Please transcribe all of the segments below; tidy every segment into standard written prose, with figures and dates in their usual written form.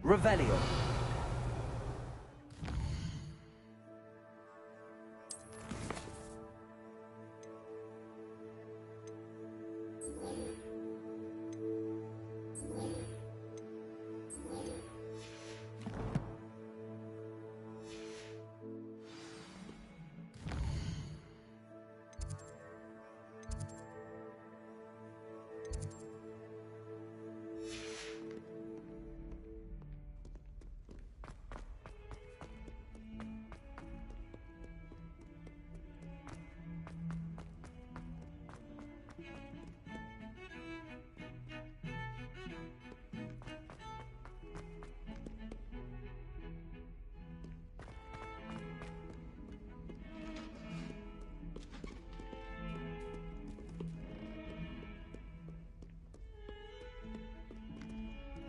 Revelio.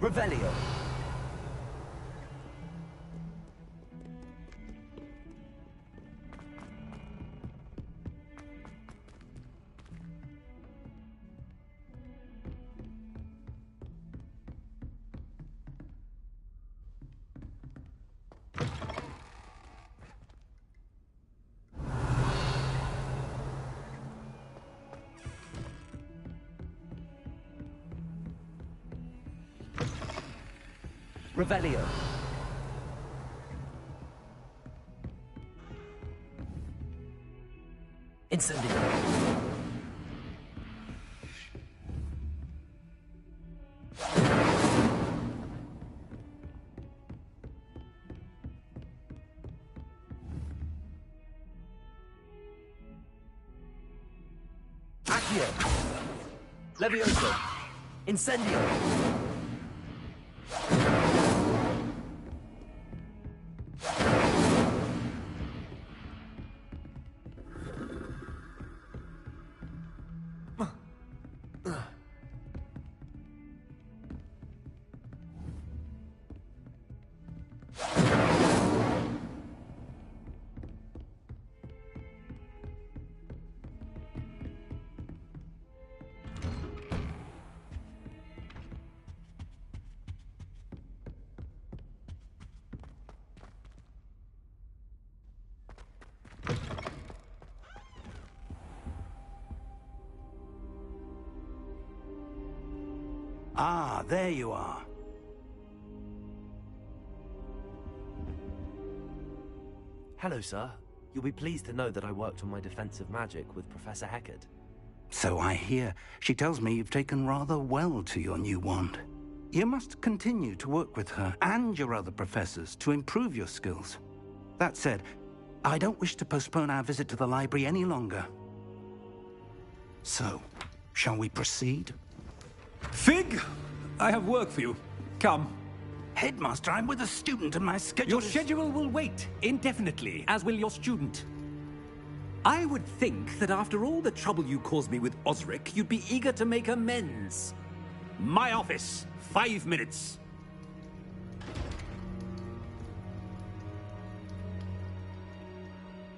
Revelio. Revelio. Incendio. Accio. Levioso. Incendio. Ah, there you are. Hello, sir. You'll be pleased to know that I worked on my defensive magic with Professor Heckard. So I hear. She tells me you've taken rather well to your new wand. You must continue to work with her and your other professors to improve your skills. That said, I don't wish to postpone our visit to the library any longer. So, shall we proceed? Fig! I have work for you. Come. Headmaster, I'm with a student and my schedule Your schedule will wait indefinitely, as will your student. I would think that after all the trouble you caused me with Osric, you'd be eager to make amends. My office. 5 minutes.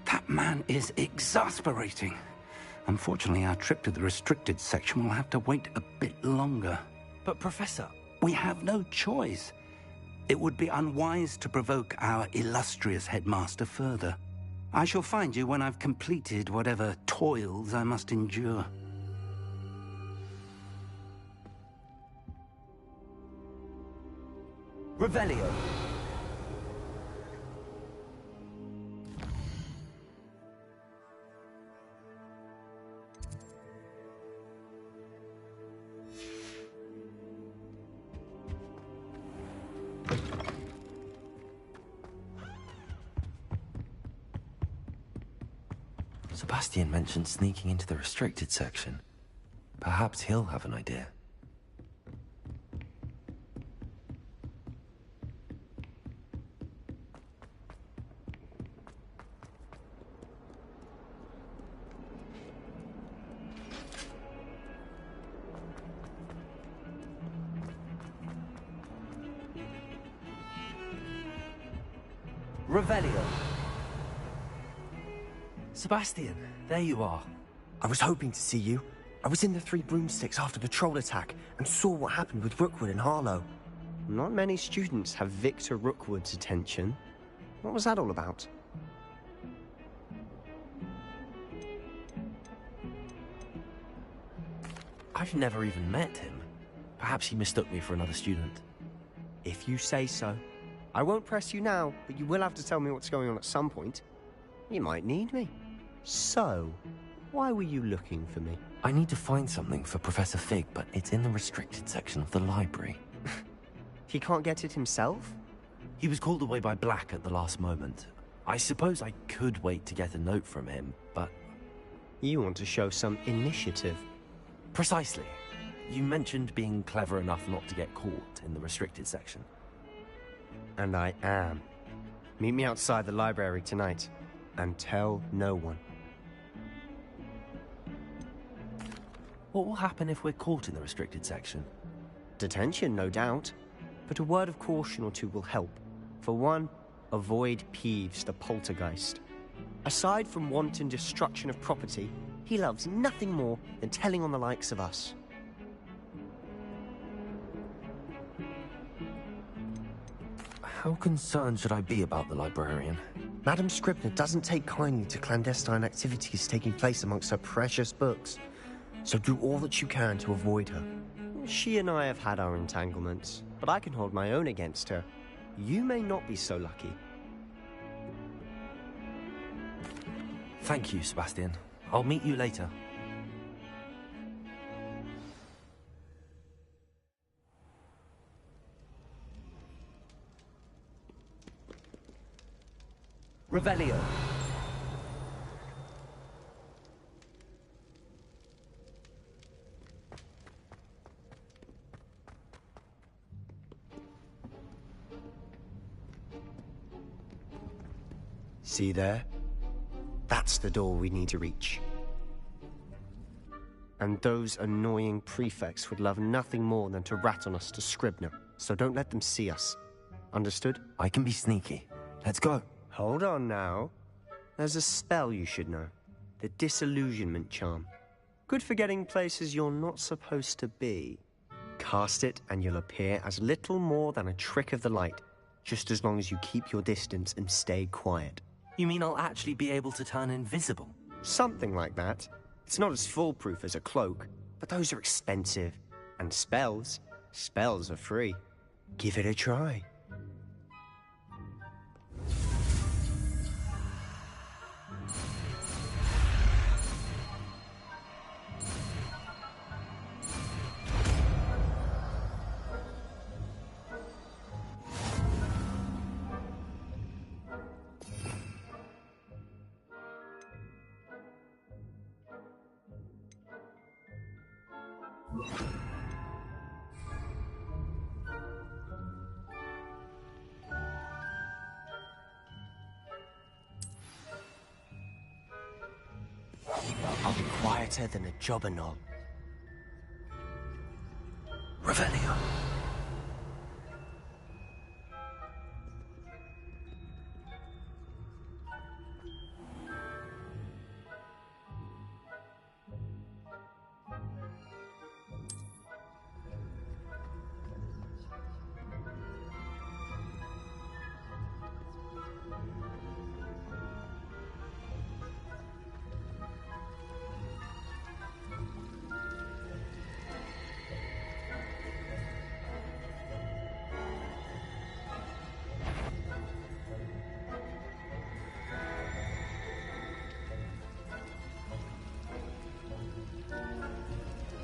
That man is exasperating. Unfortunately, our trip to the restricted section will have to wait a bit longer. But, Professor... We have no choice. It would be unwise to provoke our illustrious headmaster further. I shall find you when I've completed whatever toils I must endure. Revelio. Sebastian mentioned sneaking into the restricted section. Perhaps he'll have an idea. Revelio. Sebastian, there you are. I was hoping to see you. I was in the Three Broomsticks after the troll attack and saw what happened with Rookwood and Harlow. Not many students have Victor Rookwood's attention. What was that all about? I've never even met him. Perhaps he mistook me for another student. If you say so. I won't press you now, but you will have to tell me what's going on at some point. You might need me. So, why were you looking for me? I need to find something for Professor Fig, but it's in the restricted section of the library. He can't get it himself? He was called away by Black at the last moment. I suppose I could wait to get a note from him, but... You want to show some initiative. Precisely. You mentioned being clever enough not to get caught in the restricted section. And I am. Meet me outside the library tonight, and tell no one. What will happen if we're caught in the restricted section? Detention, no doubt. But a word of caution or two will help. For one, avoid Peeves, the poltergeist. Aside from wanton destruction of property, he loves nothing more than telling on the likes of us. How concerned should I be about the librarian? Madam Scribner doesn't take kindly to clandestine activities taking place amongst her precious books. So do all that you can to avoid her. She and I have had our entanglements, but I can hold my own against her. You may not be so lucky. Thank you, Sebastian. I'll meet you later. Revelio. See there? That's the door we need to reach. And those annoying prefects would love nothing more than to rat on us to Scribner, so don't let them see us. Understood? I can be sneaky. Let's go. Hold on now. There's a spell you should know. The Disillusionment Charm. Good for getting places you're not supposed to be. Cast it and you'll appear as little more than a trick of the light, just as long as you keep your distance and stay quiet. You mean I'll actually be able to turn invisible? Something like that. It's not as foolproof as a cloak, but those are expensive. And spells are free. Give it a try. I'll be quieter than a jobberknoll. Revelio.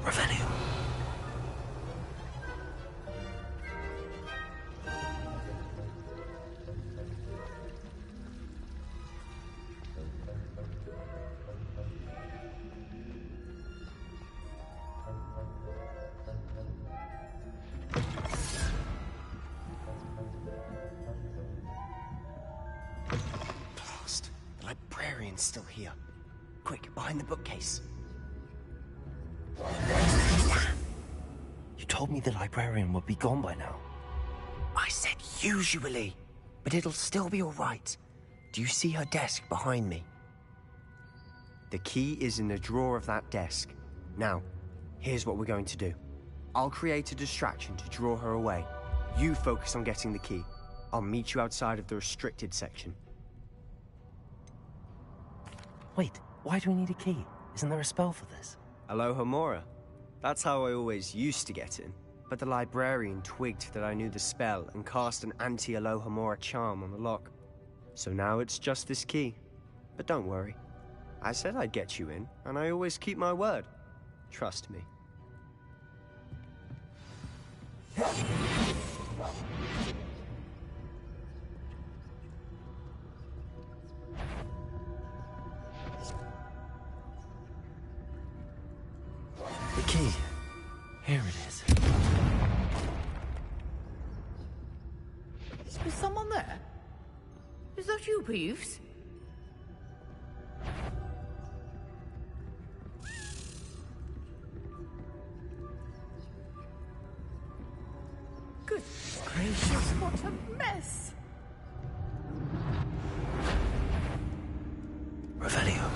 Revelio. Blast. The librarian's still here. Quick, behind the bookcase. You told me the librarian would be gone by now. I said usually, but it'll still be all right. Do you see her desk behind me? The key is in the drawer of that desk. Now, here's what we're going to do. I'll create a distraction to draw her away. You focus on getting the key. I'll meet you outside of the restricted section. Wait, why do we need a key? Isn't there a spell for this? Alohomora. That's how I always used to get in. But the librarian twigged that I knew the spell and cast an anti-Alohomora charm on the lock. So now it's just this key. But don't worry. I said I'd get you in, and I always keep my word. Trust me. The key. Here it is. Is someone there? Is that you, Peeves? Good gracious, what a mess! Revelio.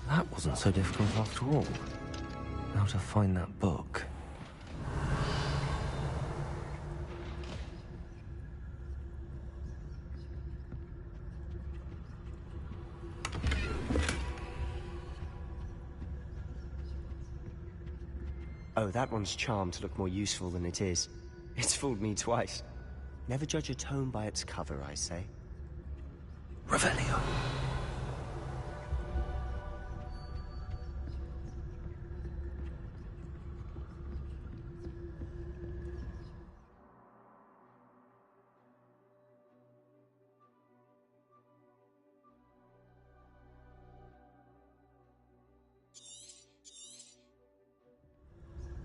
That wasn't so difficult after all. How to find that book. Oh, that one's charmed to look more useful than it is. It's fooled me twice. Never judge a tome by its cover, I say. Revelio.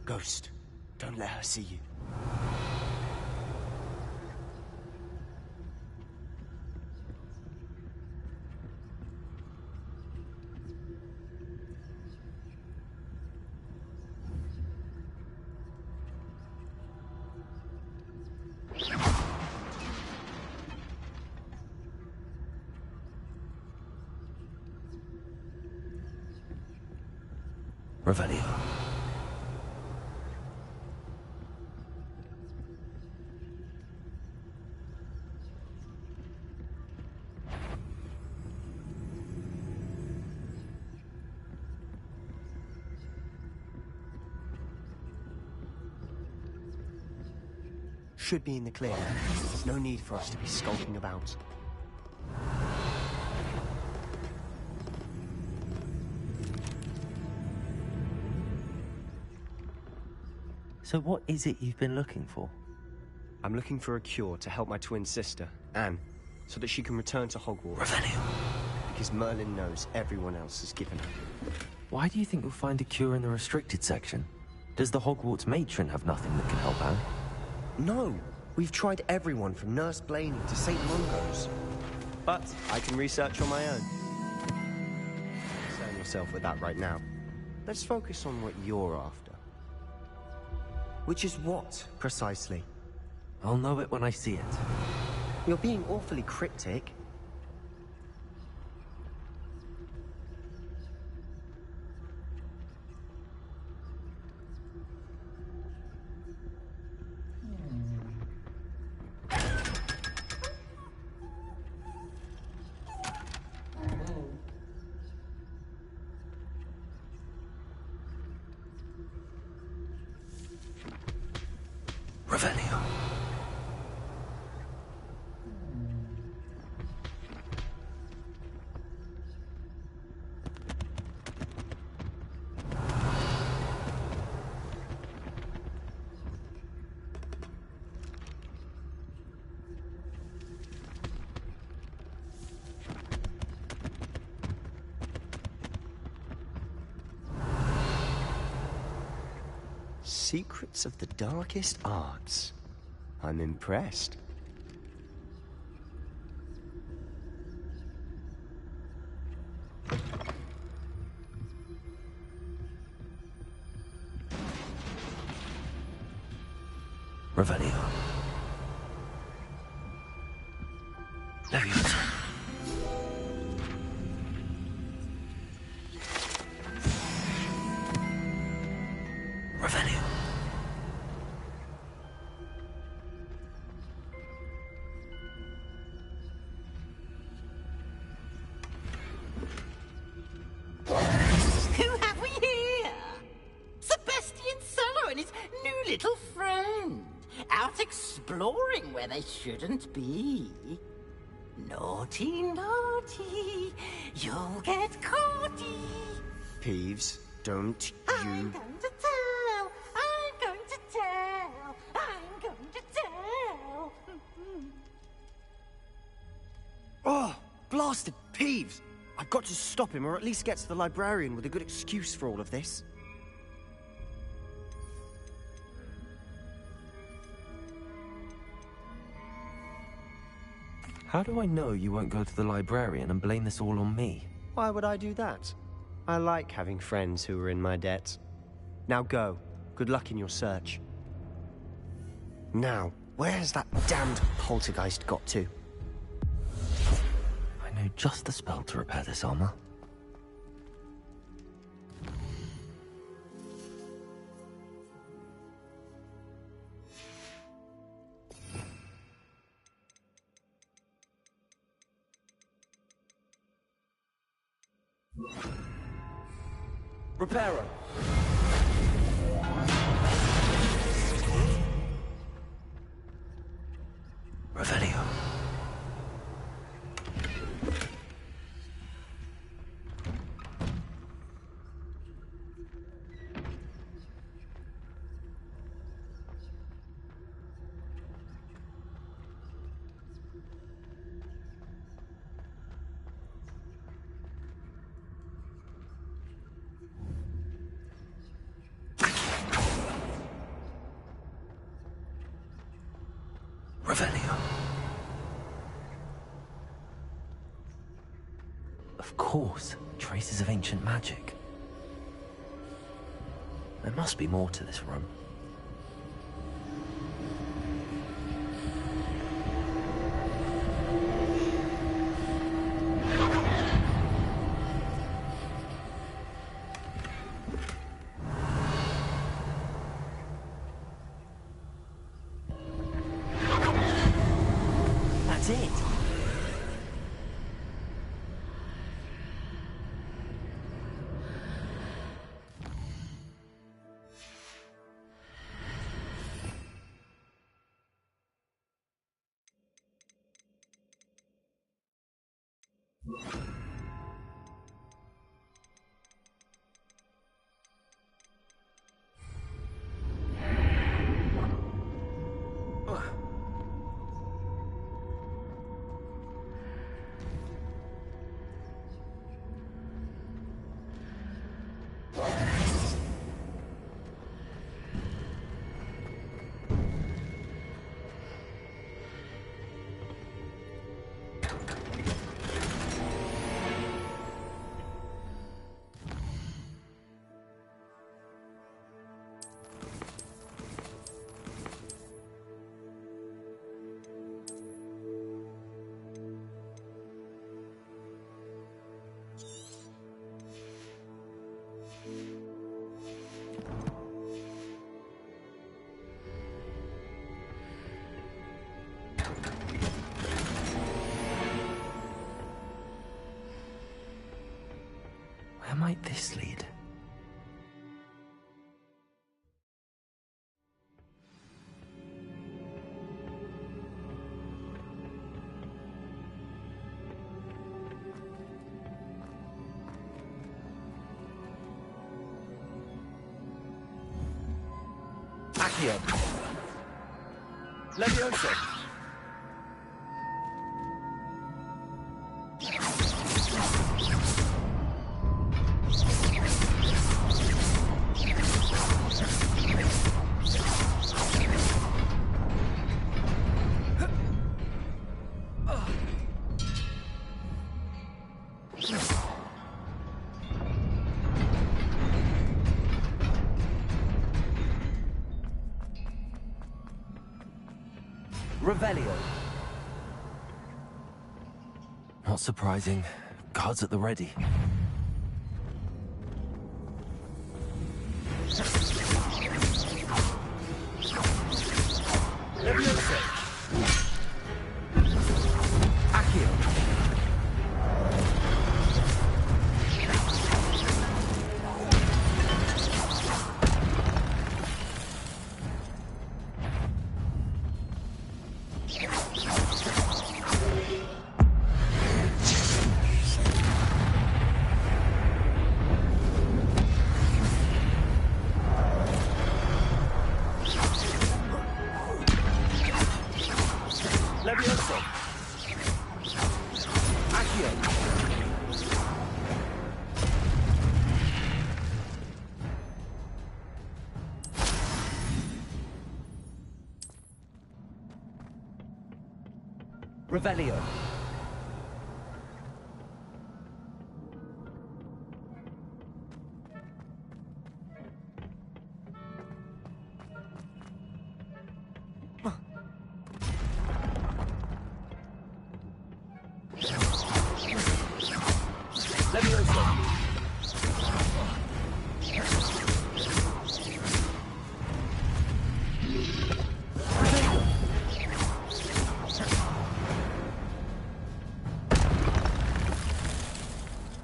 Ghost, don't let her see you. Revelio. Should be in the clear. There's no need for us to be skulking about. So what is it you've been looking for? I'm looking for a cure to help my twin sister, Anne, so that she can return to Hogwarts. Revelio. Because Merlin knows everyone else has given her. Why do you think you'll find a cure in the restricted section? Does the Hogwarts matron have nothing that can help Anne? No! We've tried everyone from Nurse Blaney to St. Mungo's. But I can research on my own. Concern yourself with that right now. Let's focus on what you're after. Which is what, precisely? I'll know it when I see it. You're being awfully cryptic. Revelio. Secrets of the darkest arts. I'm impressed. Revelio. Leviosa. little friend, out exploring where they shouldn't be. Naughty, naughty, you'll get caughty. Peeves, don't I'm you... going to tell, I'm going to tell, I'm going to tell. Oh, blasted Peeves! I've got to stop him, or at least get to the librarian with a good excuse for all of this. How do I know you won't go to the librarian and blame this all on me? Why would I do that? I like having friends who are in my debt. Now go. Good luck in your search. Now, where's that damned poltergeist got to? I know just the spell to repair this armor. Reparo. Revelio. Revelio. Of course, traces of ancient magic. There must be more to this room. That's it. Where might this lead? Accio. Levioso. Revelio. Not surprising. Guards at the ready. Levioso. Accio. Levioso. Accio. Revelio.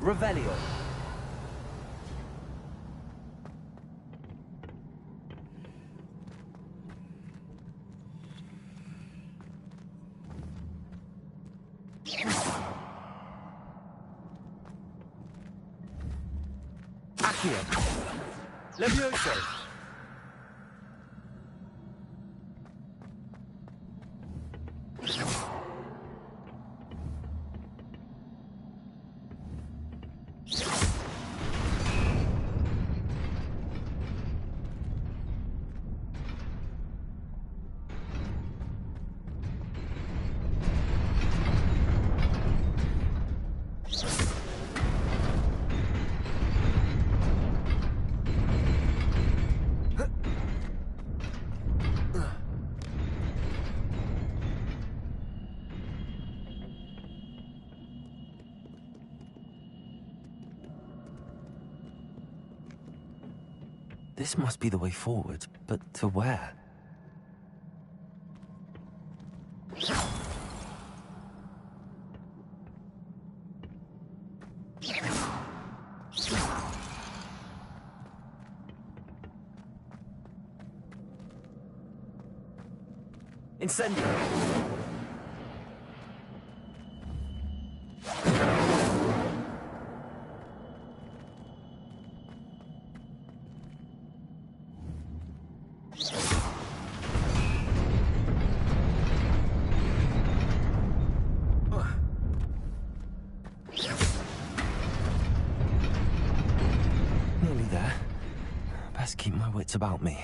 Revelio. Accio. Levioso. This must be the way forward, but to where? Incendio. Nearly there. Best keep my wits about me.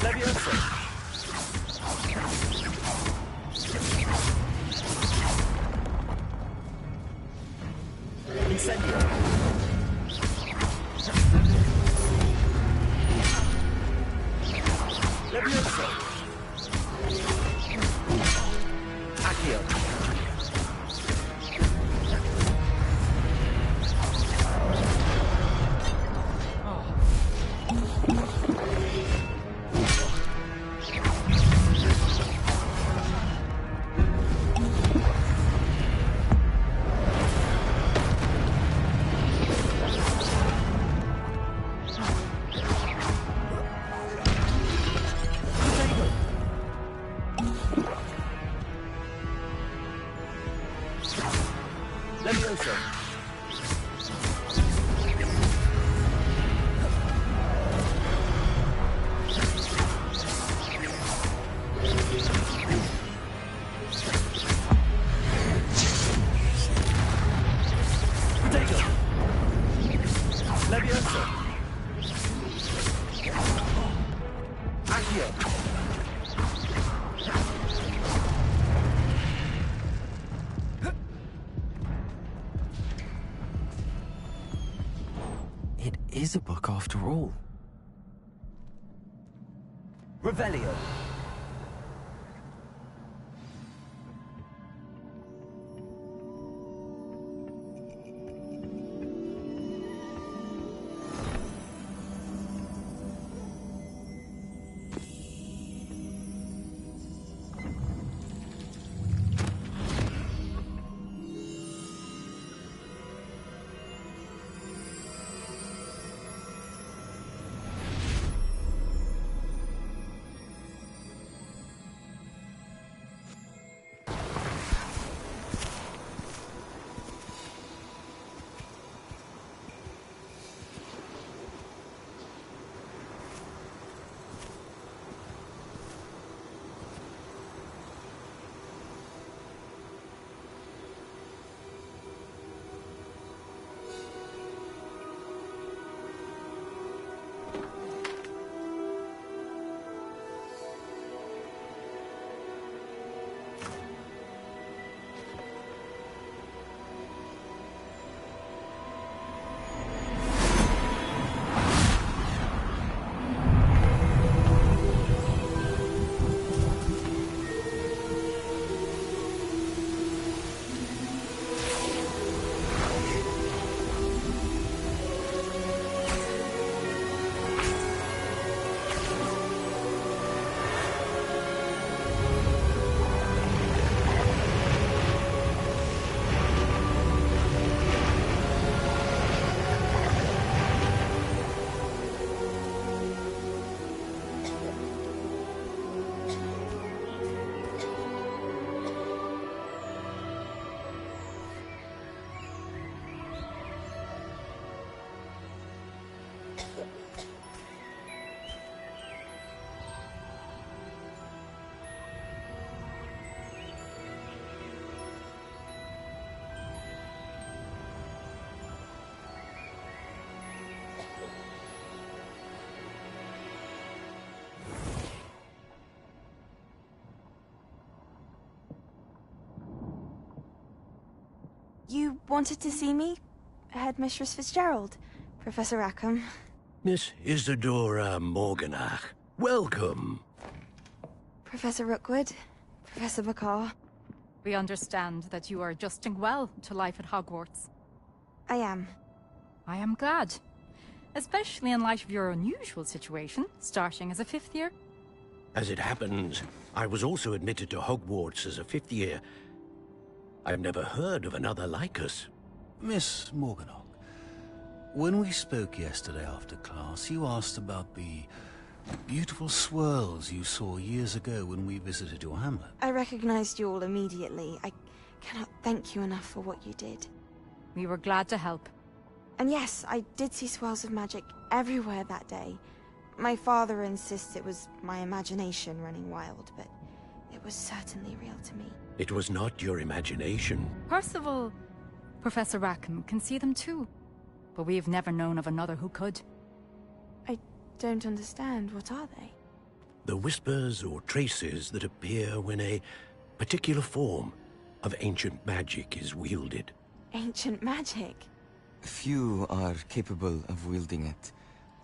Levioso. Incendio. Levioso. Accio. Levioso. Protego. Levioso. Accio. It is a book after all. Revelio. You wanted to see me? Headmistress Fitzgerald? Professor Rackham? Miss Isadora Morganach, welcome. Professor Rookwood? Professor McCaw? We understand that you are adjusting well to life at Hogwarts. I am. I am glad. Especially in light of your unusual situation, starting as a 5th year. As it happens, I was also admitted to Hogwarts as a 5th year. I've never heard of another like us. Miss Morganach, when we spoke yesterday after class, you asked about the beautiful swirls you saw years ago when we visited your hamlet. I recognized you all immediately. I cannot thank you enough for what you did. We were glad to help. And yes, I did see swirls of magic everywhere that day. My father insists it was my imagination running wild, but it was certainly real to me. It was not your imagination. Percival, Professor Rackham can see them too. But we have never known of another who could. I don't understand. What are they? The whispers or traces that appear when a particular form of ancient magic is wielded. Ancient magic? Few are capable of wielding it.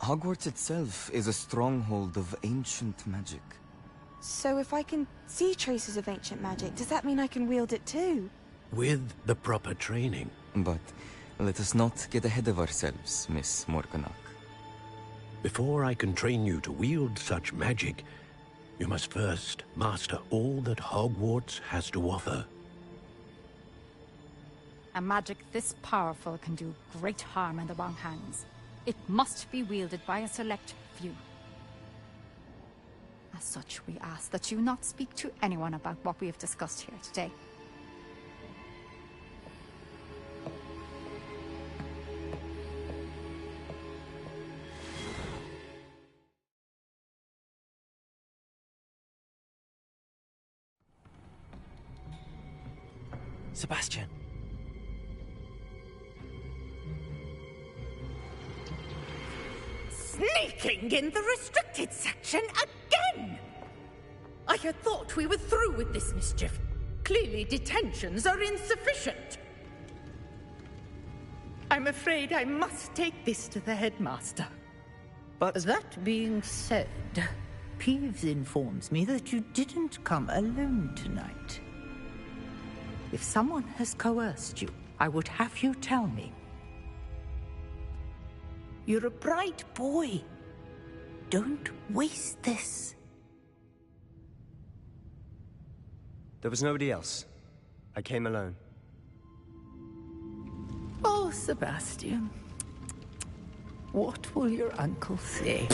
Hogwarts itself is a stronghold of ancient magic. So if I can see traces of ancient magic, does that mean I can wield it too? With the proper training. But let us not get ahead of ourselves, Miss Morganach. Before I can train you to wield such magic, you must first master all that Hogwarts has to offer. A magic this powerful can do great harm in the wrong hands. It must be wielded by a select few. As such, we ask that you not speak to anyone about what we have discussed here today. Sebastian. Sneaking in the restricted section again! I had thought we were through with this mischief. Clearly detentions are insufficient. I'm afraid I must take this to the headmaster. But that being said, Peeves informs me that you didn't come alone tonight. If someone has coerced you, I would have you tell me. You're a bright boy. Don't waste this. There was nobody else. I came alone. Oh, Sebastian. What will your uncle say?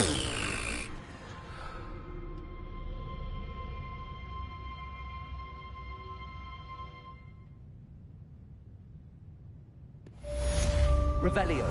Revelio.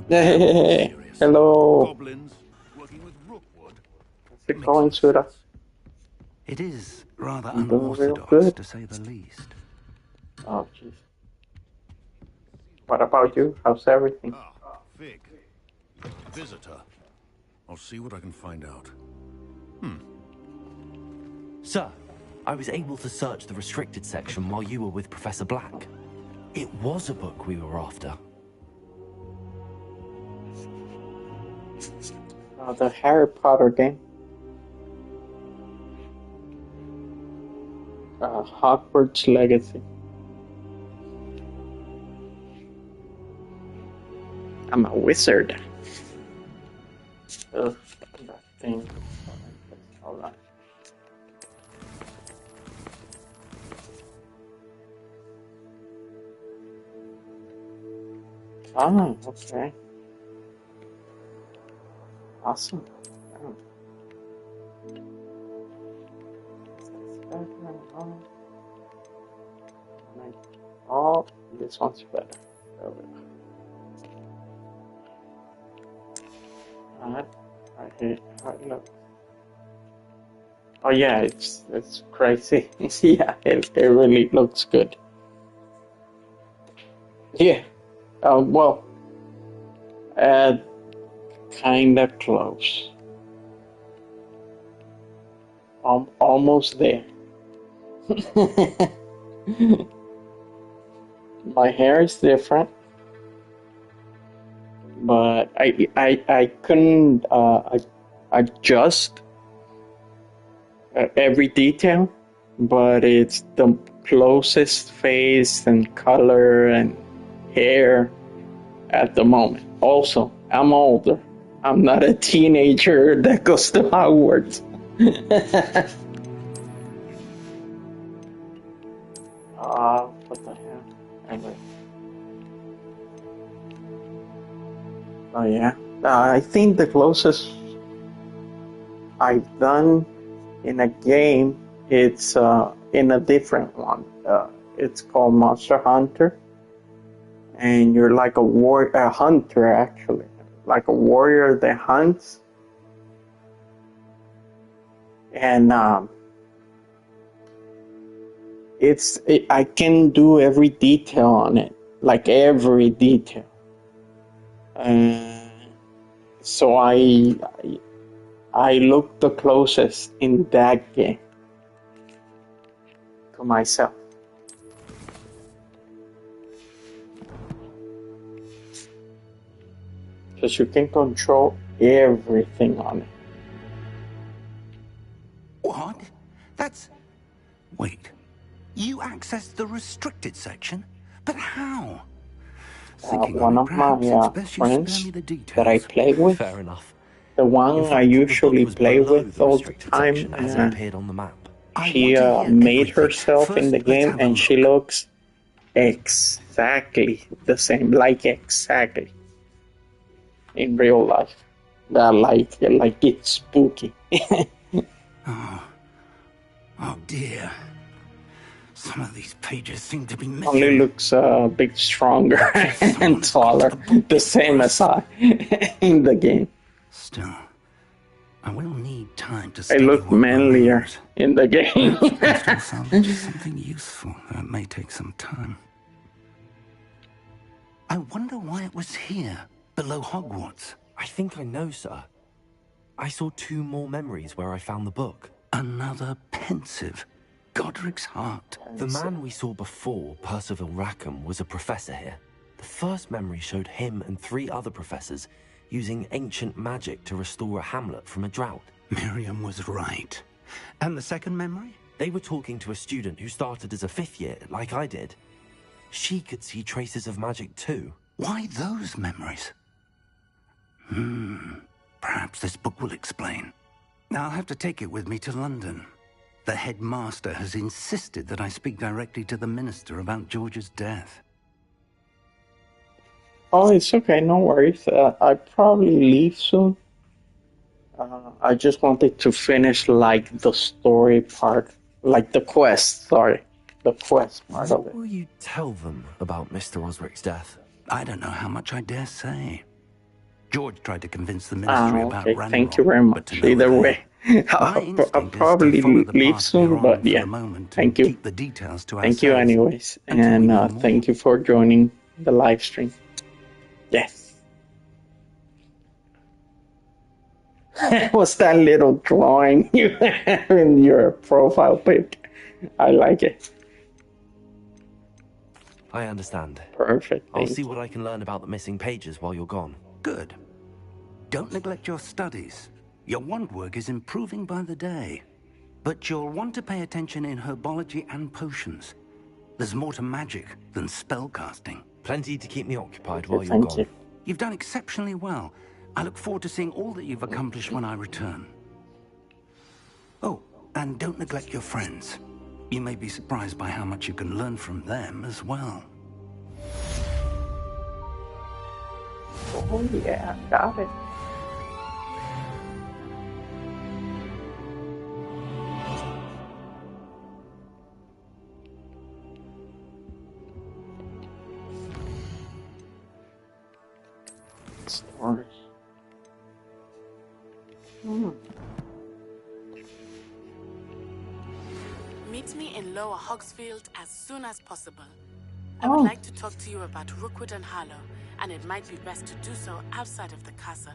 Hey, hello. Goblins working with Rookwood. How's it going, Sura? It is rather I'm doing real unorthodox, good. to say the least. Oh, jeez. What about you? How's everything? Fig. Visitor. I'll see what I can find out. Sir, I was able to search the restricted section while you were with Professor Black. It was a book we were after. The Harry Potter game. Hogwarts Legacy. I'm a wizard. Ugh, that thing. Hold on. Oh, okay. Awesome. Oh, this one's better. There we go. Alright, look. Oh yeah, it's crazy. Yeah, it really looks good. Yeah. Well, kinda close. Almost there. My hair is different. but I couldn't adjust every detail, but it's the closest face and color and hair at the moment. Also, I'm older. I'm not a teenager that goes to Hogwarts. What the hell? Anyway. Oh yeah. I think the closest I've done in a game, it's in a different one. It's called Monster Hunter, and you're like a hunter actually, like a warrior that hunts, and I can do every detail on it, like every detail. So I look the closest in that game to myself. Because you can control everything on it. What? That's... Wait. You accessed the restricted section? But how? One of my friends that I play with, Fair enough. the one I usually play with all the time, as it appeared on the map. She made herself in the game, and she looks exactly the same, like exactly in real life. Like it's spooky. Oh dear. Some of these pages seem to be missing. Only looks a bit stronger and taller, the same as I in the game. Still, I will need time to I study look manlier in the game. I'll salvage something useful. That may take some time. I wonder why it was here, below Hogwarts. I think I know, sir. I saw 2 more memories where I found the book. Another pensive Godric's heart. The man we saw before, Percival Rackham, was a professor here. The first memory showed him and 3 other professors using ancient magic to restore a hamlet from a drought. Miriam was right. And the second memory? They were talking to a student who started as a 5th year, like I did. She could see traces of magic too. Why those memories? Perhaps this book will explain. Now I'll have to take it with me to London. The headmaster has insisted that I speak directly to the minister about George's death. Oh, it's okay, no worries. I probably leave soon. I just wanted to finish like the story part, like the quest. Sorry, the quest part of it. What will you tell them about Mr. Osric's death? I don't know how much I dare say. George tried to convince the ministry about Ranrock. Thank you very much. Either way, I'll probably leave soon, but yeah, thank you. Thank you anyways, and thank you for joining the live stream. Yes. What's that little drawing you have in your profile pic? I like it. I understand. Perfect. I'll see what I can learn about the missing pages while you're gone. Good. Don't neglect your studies. Your wand work is improving by the day. But you'll want to pay attention in herbology and potions. There's more to magic than spellcasting. Plenty to keep me occupied while you're gone. You've done exceptionally well. I look forward to seeing all that you've accomplished when I return. Oh, and don't neglect your friends. You may be surprised by how much you can learn from them as well. Oh yeah, got it. Stories. Meet me in Lower Hogsfield as soon as possible. I would like to talk to you about Rookwood and Harlow, and it might be best to do so outside of the castle.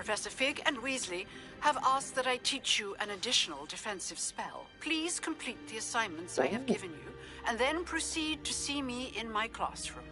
Professor Fig and Weasley have asked that I teach you an additional defensive spell. Please complete the assignments I have given you, and then proceed to see me in my classroom.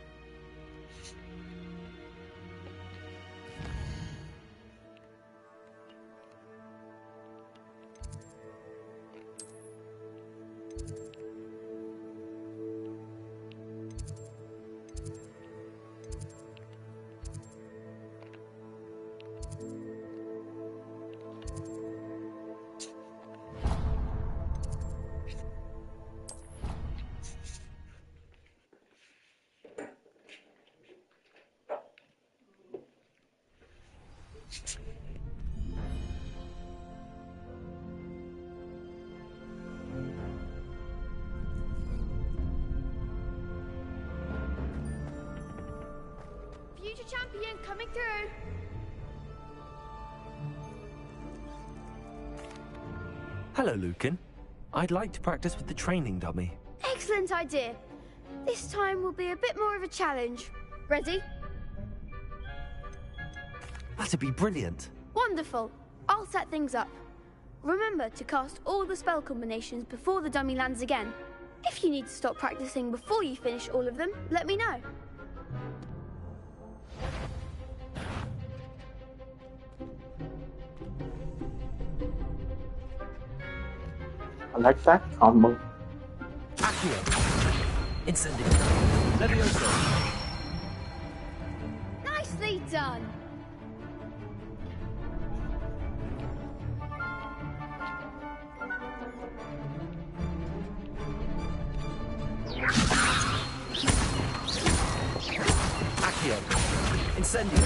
Future champion coming through. Hello, Lucan. I'd like to practice with the training dummy. Excellent idea. This time will be a bit more of a challenge. Ready? That'd be brilliant. Wonderful. I'll set things up. Remember to cast all the spell combinations before the dummy lands again. If you need to stop practicing before you finish all of them, let me know. I like that combo. Accio. Incendio. Levioso. Nicely done. Accio. Incendio.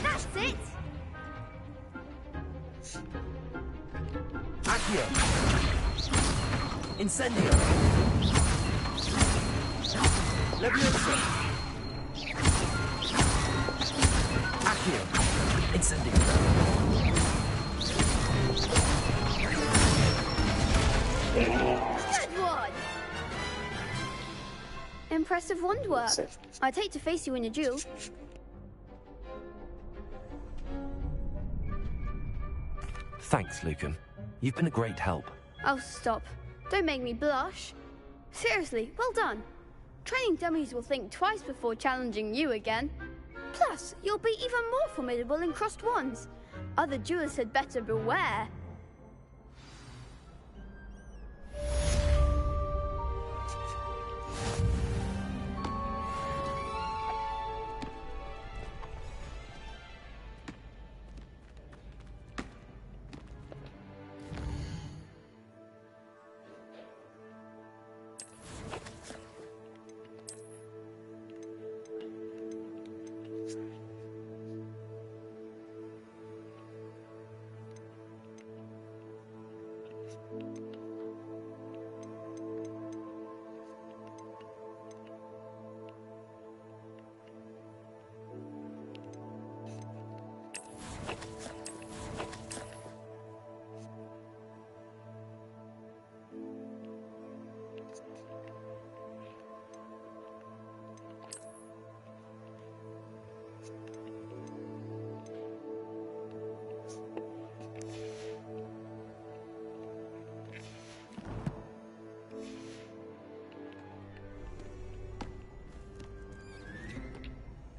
That's it. Accio. Incendio. Levioso. Accio. Incendio. Good one. Impressive wand work. I'd hate to face you in a duel. Thanks, Lucan. You've been a great help. Oh, stop. Don't make me blush. Seriously, well done. Training dummies will think twice before challenging you again. Plus, you'll be even more formidable in crossed wands. Other duelists had better beware.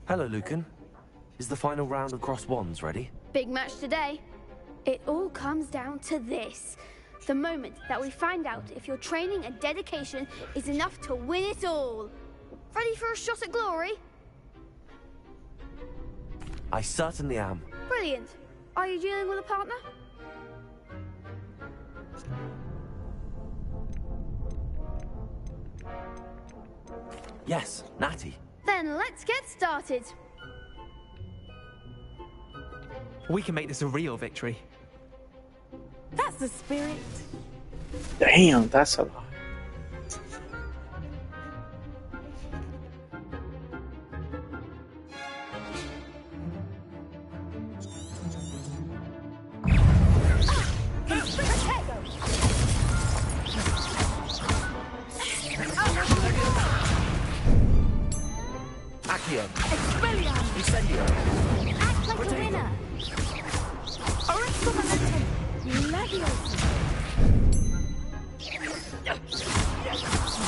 Hello, Lucan. Is the final round of crossed wands ready? Big match today. It all comes down to this. The moment that we find out if your training and dedication is enough to win it all. Ready for a shot at glory? I certainly am. Brilliant. Are you dealing with a partner? Yes, Natty. Then let's get started. We can make this a real victory. That's the spirit. Damn, that's a lot. Accio. Incendio. the winner. Oracle momentum. Leviosa.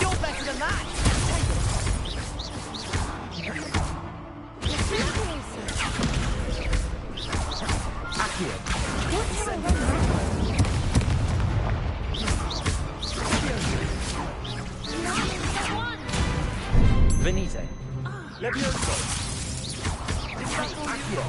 You're better than that! Venite. Levioso. Accio.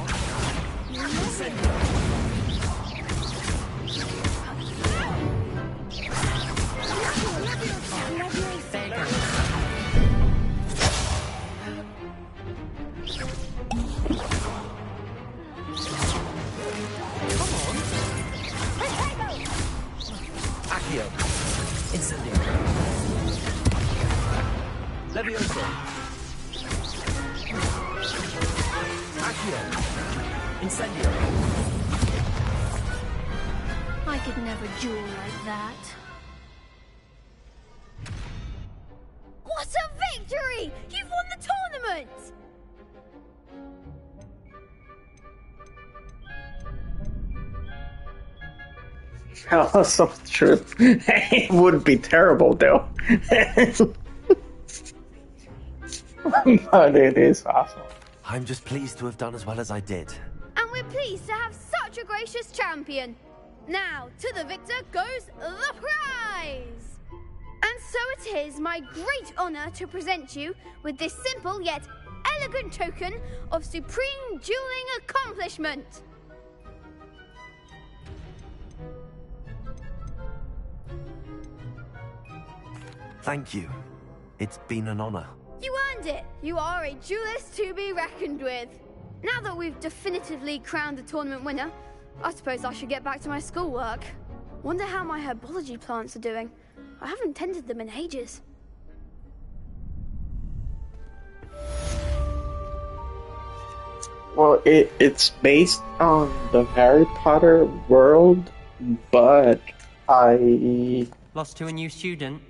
Accio. Incendio. Levioso. Accio. Incendio. I could never duel like that. What a victory! You've won the tournament! Also true. It would be terrible though. But it is awesome. I'm just pleased to have done as well as I did. And we're pleased to have such a gracious champion. Now, to the victor goes the prize! And so it is my great honor to present you with this simple yet elegant token of supreme dueling accomplishment. Thank you. It's been an honor. You earned it! You are a duelist to be reckoned with. Now that we've definitively crowned the tournament winner, I suppose I should get back to my schoolwork. Wonder how my herbology plants are doing. I haven't tended them in ages. Well, it's based on the Harry Potter world, but I... Lost to a new student?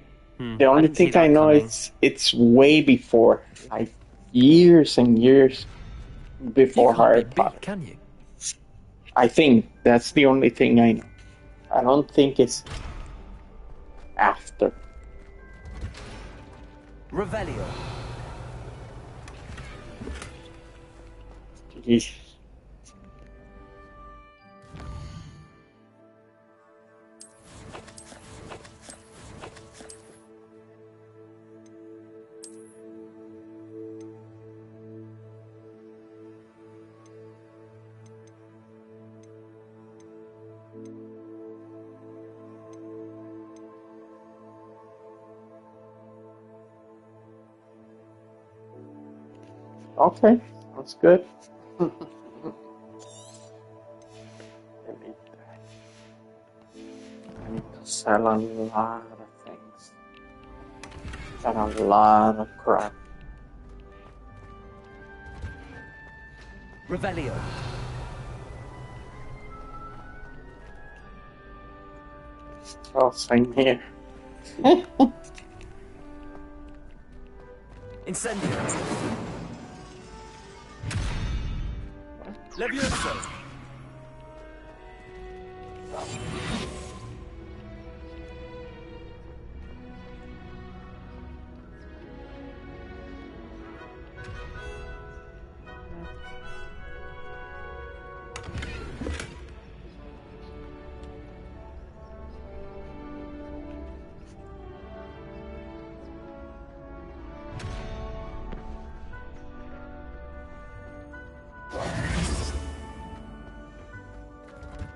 The only thing I know is it's way before, like years and years before Harry Potter. Can you? I think that's the only thing I know. I don't think it's after. Revelio. Yeesh. Okay, that's good. I need to sell a lot of things. Got a lot of crap. Revelio. Oh, same here. Incendio. Levioso.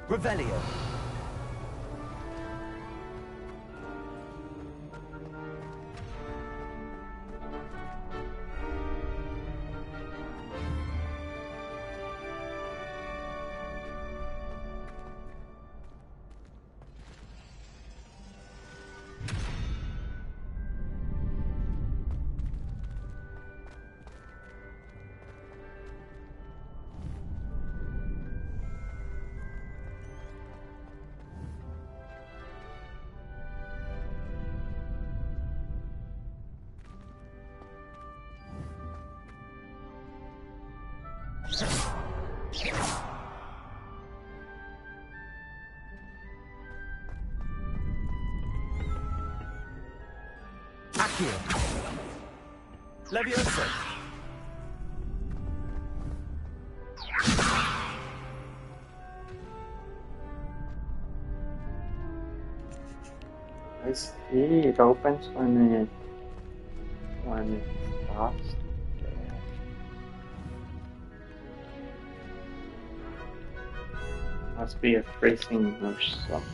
Revelio. Here. Leviosa. I see it opens when it stops. Must be a freezing or something.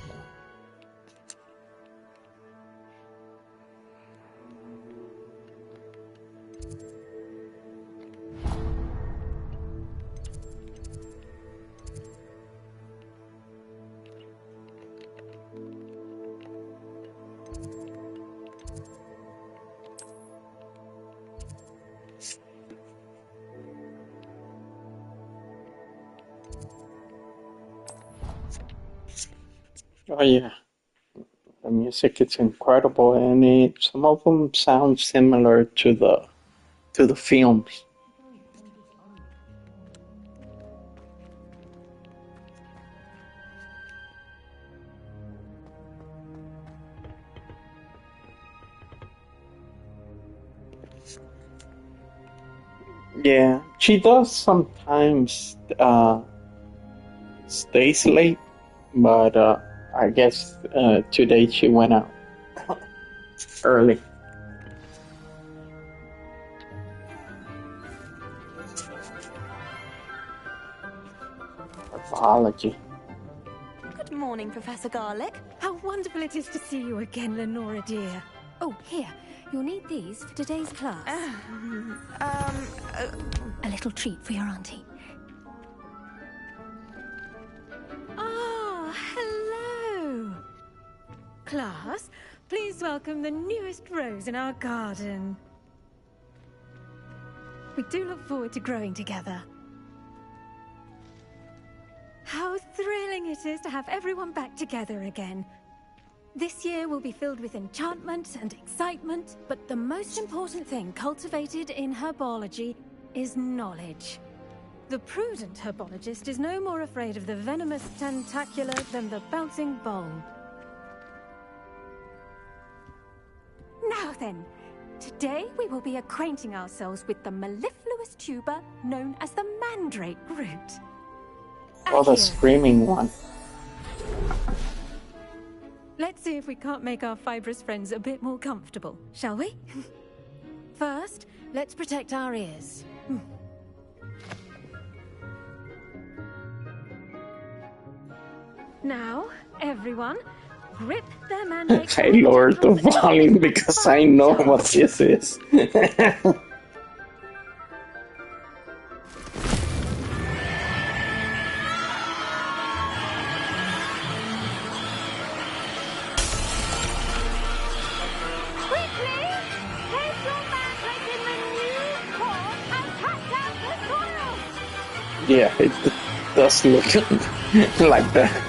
Oh yeah, the music is incredible, and some of them sound similar to the films. Yeah, she does sometimes stays late, but I guess today she went out early. Biology. Good morning, Professor Garlick. How wonderful it is to see you again, Lenora dear. Oh, here. You'll need these for today's class. A little treat for your auntie. Ah, hello. Class, please welcome the newest rose in our garden. We do look forward to growing together. How thrilling it is to have everyone back together again. This year will be filled with enchantment and excitement, but the most important thing cultivated in herbology is knowledge. The prudent herbologist is no more afraid of the venomous tentacula than the bouncing bulb. Now then, today we will be acquainting ourselves with the mellifluous tuber known as the mandrake root. Oh, the screaming one. Let's see if we can't make our fibrous friends a bit more comfortable, shall we? First, let's protect our ears. Now, everyone, grip their mandrake. I lowered the volume because I know what this is. Yeah, it does look like that.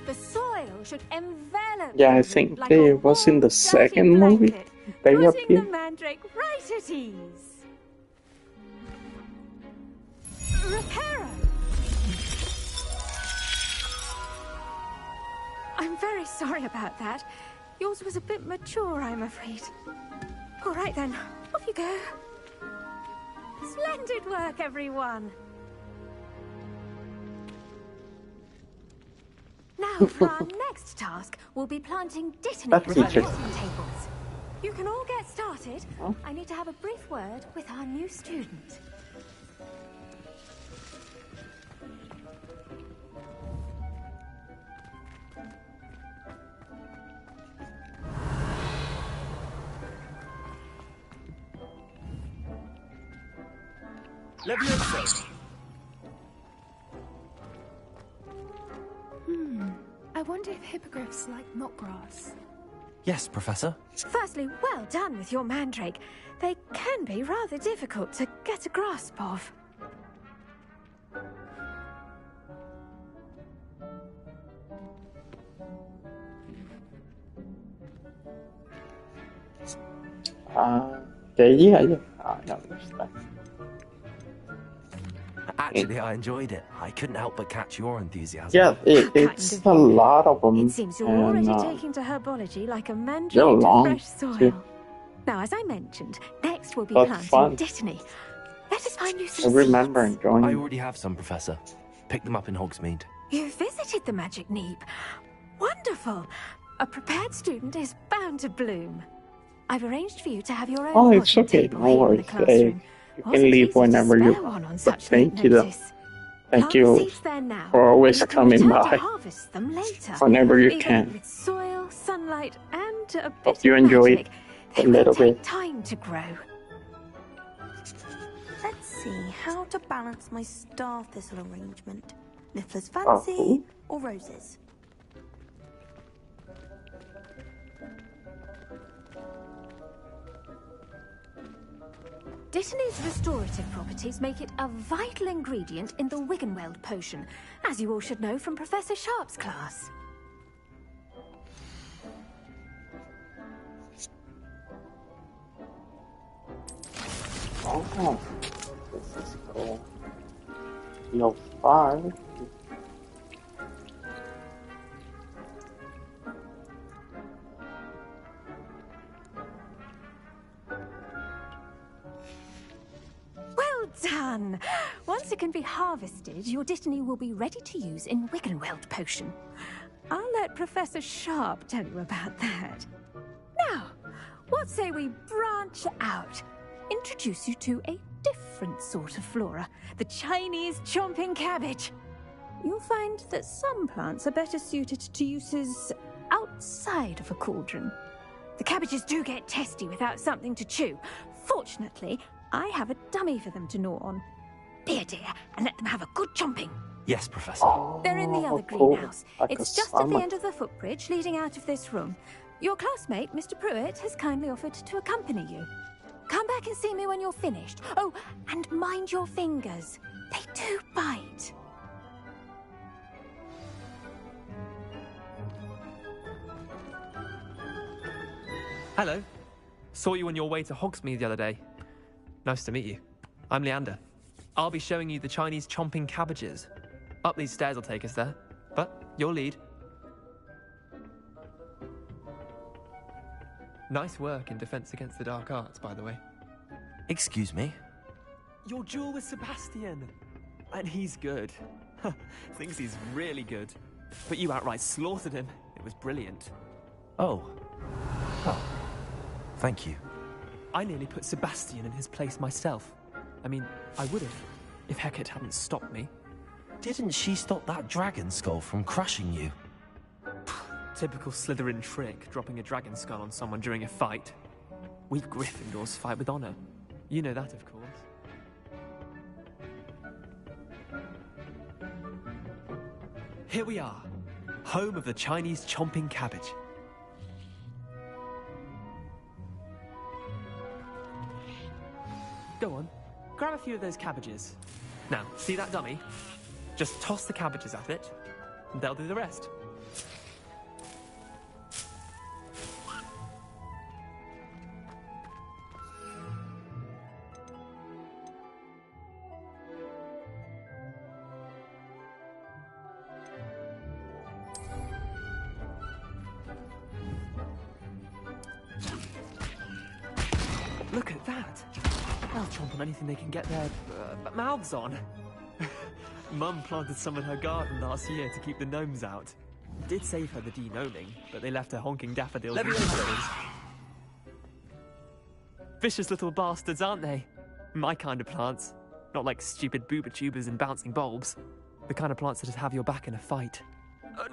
The soil should envelop. Yeah, I think like it was in the second movie. They putting the appear. mandrake right at ease. Reparo! I'm very sorry about that. Yours was a bit mature, I'm afraid. All right then, off you go. Splendid work, everyone. Now, for our next task, we'll be planting detonates on interesting. the tables. You can all get started. I need to have a brief word with our new student. Leviosa. I wonder if hippogriffs like knotgrass. Yes, Professor. Firstly, well done with your mandrake. They can be rather difficult to get a grasp of. Okay, yeah, I understand. Actually, I enjoyed it. I couldn't help but catch your enthusiasm. Yeah, it's a lot of them. It seems you're already taking to herbology like a man they're to long, fresh soil. too. Now, as I mentioned, next we'll be But planting fun. dittany. Let us find you I some remember seeds. enjoying I it. already have some, Professor. Picked them up in Hogsmeade. You visited the Magic Neep. Wonderful. A prepared student is bound to bloom. I've arranged for you to have your own Oh, it's potting okay. table No here in the worries. classroom. You Wasn't can leave easy to whenever you spare one on want. such Thank late you, though. notice. Thank Plant the you seeds there now, for always and you can coming return to by harvest them later. whenever you Even can. with soil, sunlight, and a Hope bit you of enjoyed magic, a they will little take bit. time to grow. Let's see how to balance my star thistle arrangement. Niffler's Oh, fancy cool. or roses? Dittany's restorative properties make it a vital ingredient in the Wiggenweld potion, as you all should know from Professor Sharp's class. Oh, this is cool. Level 5. Well done! Once it can be harvested, your Dittany will be ready to use in Wiggenweld potion. I'll let Professor Sharp tell you about that. Now, what say we branch out? Introduce you to a different sort of flora, the Chinese chomping cabbage. You'll find that some plants are better suited to uses outside of a cauldron. The cabbages do get testy without something to chew. Fortunately, I have a dummy for them to gnaw on. Be a dear and let them have a good chomping. Yes, Professor. They're in the other cool. greenhouse. Like It's a just at the summer. end of the footbridge leading out of this room. Your classmate, Mr. Pruitt, has kindly offered to accompany you. Come back and see me when you're finished. Oh, and mind your fingers. They do bite. Hello. Saw you on your way to Hogsmeade the other day. Nice to meet you. I'm Leander. I'll be showing you the Chinese chomping cabbages. Up these stairs will take us there. But your lead. Nice work in Defense Against the Dark Arts, by the way. Excuse me? Your duel with Sebastian. And he's good. Thinks he's really good. But you outright slaughtered him. It was brilliant. Oh. Thank you. I nearly put Sebastian in his place myself. I mean, I would have, if Hecate hadn't stopped me. Didn't she stop that dragon skull from crushing you? Typical Slytherin trick, dropping a dragon skull on someone during a fight. We Gryffindors fight with honor. You know that, of course. Here we are, home of the Chinese chomping cabbage. Go on, grab a few of those cabbages. Now, see that dummy? Just toss the cabbages at it, and they'll do the rest. Look at that! They'll chomp on anything they can get their mouths on. Mum planted some in her garden last year to keep the gnomes out. Did save her the de-gnoming, but they left her honking daffodils. Let me and in, caterpillars. Vicious little bastards, aren't they? My kind of plants. Not like stupid booba tubers and bouncing bulbs. The kind of plants that just have your back in a fight.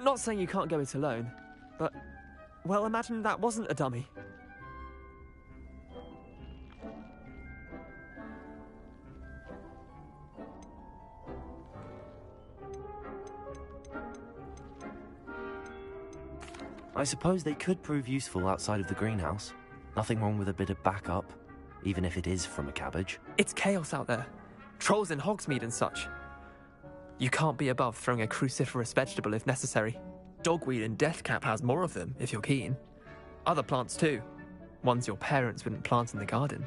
Not saying you can't go it alone, but... well, imagine that wasn't a dummy. I suppose they could prove useful outside of the greenhouse. Nothing wrong with a bit of backup, even if it is from a cabbage. It's chaos out there. Trolls in Hogsmeade and such. You can't be above throwing a cruciferous vegetable if necessary. Dogweed and deathcap has more of them, if you're keen. Other plants too. Ones your parents wouldn't plant in the garden.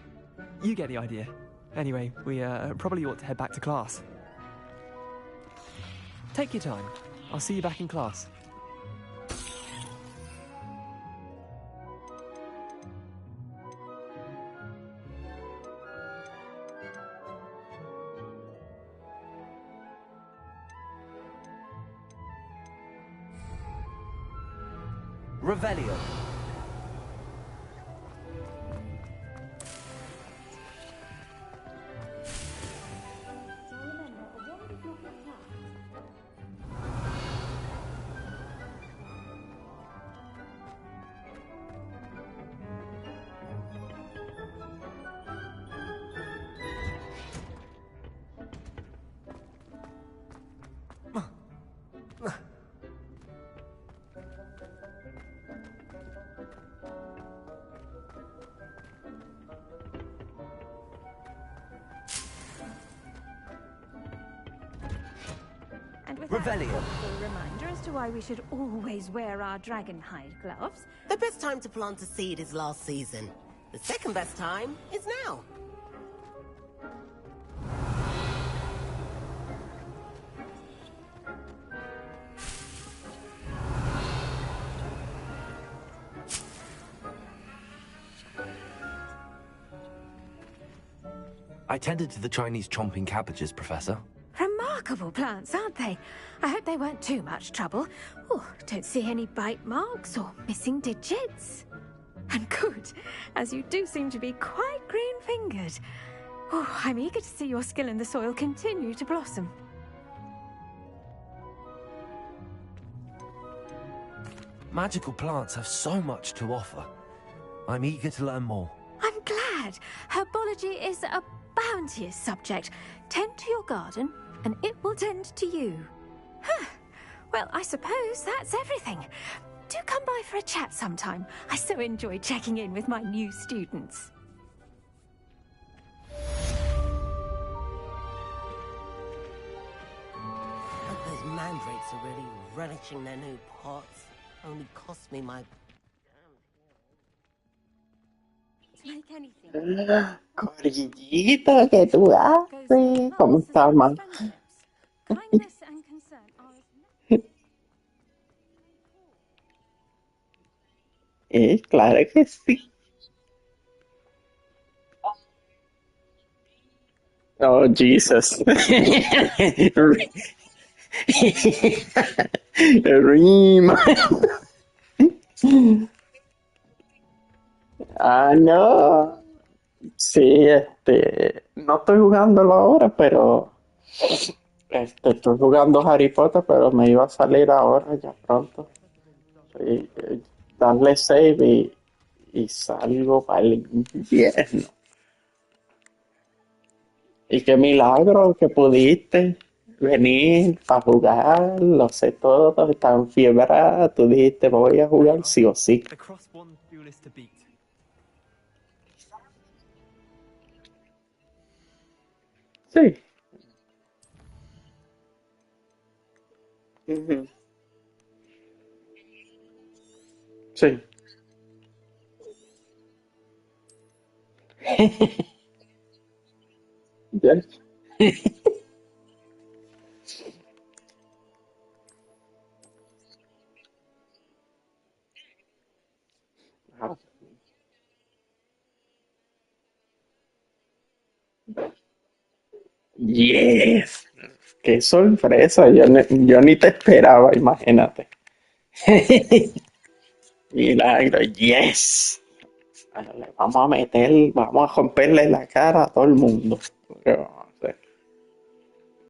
You get the idea. Anyway, we probably ought to head back to class. Take your time. I'll see you back in class. Revelio. Revelio. A reminder as to why we should always wear our dragon hide gloves. The best time to plant a seed is last season. The second best time is now. I tended to the Chinese chomping cabbages, Professor. Remarkable plants, aren't they? I hope they weren't too much trouble. Oh, don't see any bite marks or missing digits. And good, as you do seem to be quite green-fingered. Oh, I'm eager to see your skill in the soil continue to blossom. Magical plants have so much to offer. I'm eager to learn more. I'm glad. Herbology is a bounteous subject. Tend to your garden, and it will tend to you. Huh. Well, I suppose that's everything. Do come by for a chat sometime. I so enjoy checking in with my new students. But those mandrakes are really relishing their new pots. Only cost me my... Make anything. Corillita que tú haces. ¿Cómo estás, man? Kindness and concern are as Claro que sí. Oh, Jesus. Rima. Ah, no. Sí, no estoy jugándolo ahora, pero estoy jugando Harry Potter, pero me iba a salir ahora ya pronto. Sí, darle save y salgo para el infierno. Y qué milagro que pudiste venir para jugar, lo sé todo, estaba enfiebrada, tú dijiste voy a jugar sí o sí. The cross one duelist to beat. Sí. Ujú. Sí. Ya. Ah, yes. Qué sorpresa, yo ni te esperaba, imagínate. Milagro, yes. Le vamos a meter, vamos a romperle la cara a todo el mundo. Pero